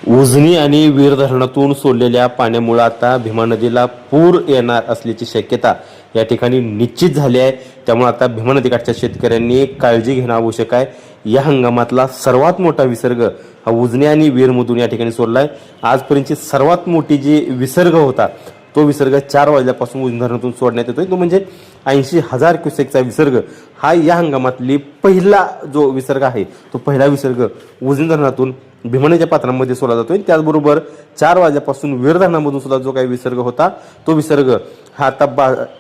उजनी आणि वीर धरणातून सोडलेल्या पाण्यामुळे आता भीमा नदीला पूर येणार असल्याची शक्यता या ठिकाणी निश्चित झाली आहे। त्यामुळे आता भीमा नदीकाठच्या शेतकऱ्यांनी काळजी घेणं आवश्यक आहे। या हंगामातला सर्वात मोठा विसर्ग हा उजनी आणि वीरमधून या ठिकाणी सोडलाय। आजपर्यंतची सर्वात मोठी जी विसर्ग होता तो विसर्ग 4 वाजल्यापासून उजनी धरणातून सोडण्यात येतोय। तो म्हणजे 80,000 क्युसेकचा विसर्ग हा या हंगामातली पहिला जो विसर्ग आहे तो पहिला विसर्ग उजनी धरणातून भीमा नदीच्या पात्रांमध्ये सोडला जातोय। त्याचबरोबर 4 वाजल्यापासून वीर धरणामधून सुद्धा जो काही विसर्ग होता तो विसर्ग हा आता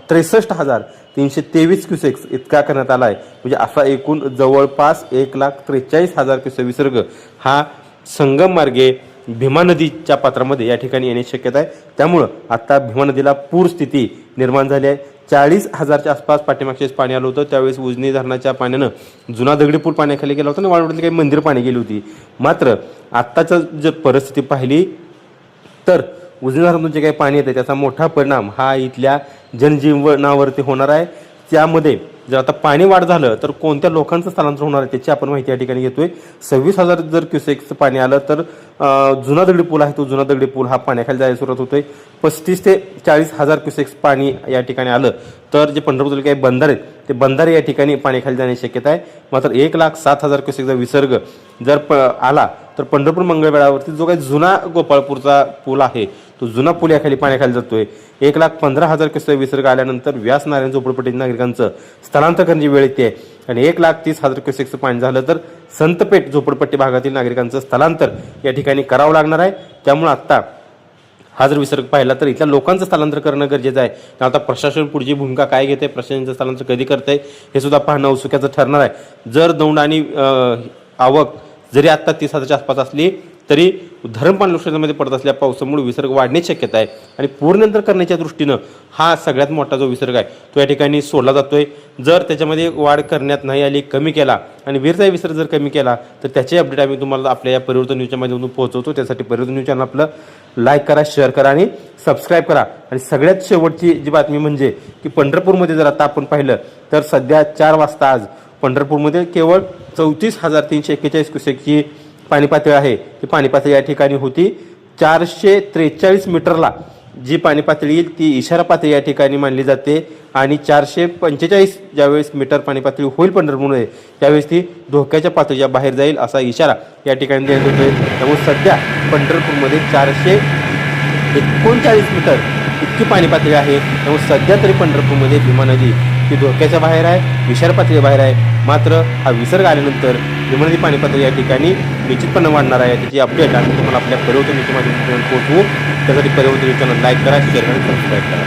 63,323 क्युसेक्स इतका करण्यात आला आहे। म्हणजे असा एकूण जवळपास 1,43,000 क्युसेक विसर्ग हा संगम मार्गे भीमा नदीच्या पात्रामध्ये या ठिकाणी येण्याची शक्यता आहे। त्यामुळे आता भीमा नदीला पूर स्थिती निर्माण झाली आहे। 40,000च्या आसपास पाठीमागचेच पाणी आलं होतं। त्यावेळेस उजनी धरणाच्या पाण्यानं जुना दगडी पूल पाण्याखाली गेला होता आणि वाळवंटातली काही मंदिर पाणी गेली होती। मात्र आत्ताचं जर परिस्थिती पाहिली तर उजनी धरणातून जे काही पाणी येते त्याचा मोठा परिणाम हा इथल्या जनजीवनावरती होणार आहे। त्यामध्ये जर आता पाणी वाढ झालं तर कोणत्या लोकांचं स्थलांतर होणार आहे त्याची आपण माहिती या ठिकाणी घेतोय। 26,000 जर क्युसेक्सचं पाणी आलं तर जुना दगडी पूल आहे तो जुना दगडी पूल हा पाण्याखाली जायला सुरुवात होतोय। 35 ते 40,000 क्युसेक्स पाणी या ठिकाणी आलं तर जे पंढरपूरचे काही बंधारे आहेत ते बंधारे या ठिकाणी पाण्याखाली जाण्याची शक्यता आहे। मात्र 1,07,000 क्युसेकचा विसर्ग जर आला तर पंढरपूर मंगळवेढावरती जो काही जुना गोपाळपूरचा पूल आहे तो जुना पूल याखाली पाण्याखाली जातोय। 1,15,000 क्युसेक विसर्ग आल्यानंतर व्यास नारायण झोपडपट्टी नागरिकांचं स्थलांतर करण्याची वेळ येते आणि 1,30,000 क्युसेकचं पाणी झालं तर संतपेठ झोपडपट्टी भागातील नागरिकांचं स्थलांतर या ठिकाणी करावं लागणार आहे। त्यामुळे आता हा जर विसर्ग पाहिला तर इथल्या लोकांचं स्थलांतर करणं गरजेचं आहे। आता प्रशासन पुढची भूमिका काय घेते, प्रशासनाचं स्थलांतर कधी करते हे सुद्धा पाहणं औत्सुक्याचं ठरणार आहे। जर दौंड आणि आवक जरी आता 30,000च्या आसपास असली तरी धरणपान क्षेत्रामध्ये पडत असलेल्या पावसामुळे विसर्ग वाढण्याची शक्यता आहे आणि पूर नियंत्रण करण्याच्या दृष्टीनं हा सगळ्यात मोठा जो विसर्ग आहे तो या ठिकाणी सोडला जातोय। जर त्याच्यामध्ये वाढ करण्यात नाही आली, कमी केला आणि वीरचा विसर्ग जर कमी केला तर त्याचे अपडेट आम्ही तुम्हाला आपल्या या परिवर्तन न्यूजच्या माध्यमातून पोहोचवतो। त्यासाठी परिवर्तन न्यूज चॅनल आपलं लाईक करा, शेअर करा आणि सबस्क्राईब करा। आणि सगळ्यात शेवटची जी बातमी म्हणजे की पंढरपूरमध्ये जर आता आपण पाहिलं तर सध्या 4 वाजता आज पंढरपूरमध्ये केवळ 34,341 क्युसेकची पाणी पातळी आहे। ती पाणी पातळी या ठिकाणी होती 443 मीटरला जी पाणी पातळी येईल ती इशारा पातळी या ठिकाणी मानली जाते आणि 445 ज्यावेळेस मीटर पाणी पातळी होईल पंढरपूरमध्ये त्यावेळेस ती धोक्याच्या पातळीच्या बाहेर जाईल असा इशारा या ठिकाणी देण्यात येतोय। त्यामुळे सध्या पंढरपूरमध्ये 439 मीटर इतकी पाणी पातळी आहे। त्यामुळे सध्या तरी पंढरपूरमध्ये भीमा नदी ही धोक्याच्या बाहेर आहे, विशार पातळीच्या बाहेर आहे। मात्र हा विसर्ग आल्यानंतर भीमा नदी पाणी पातळी या ठिकाणी निश्चितपणे वाढणार आहे। त्याची अपडेट आम्ही तुम्हाला आपल्या परिवर्तन न्यूजच्या माध्यमातून पोहोचवू। त्यासाठी परिवर्तन न्यूज चॅनल लाईक करा, शेअर करा, सबस्क्राईब करा।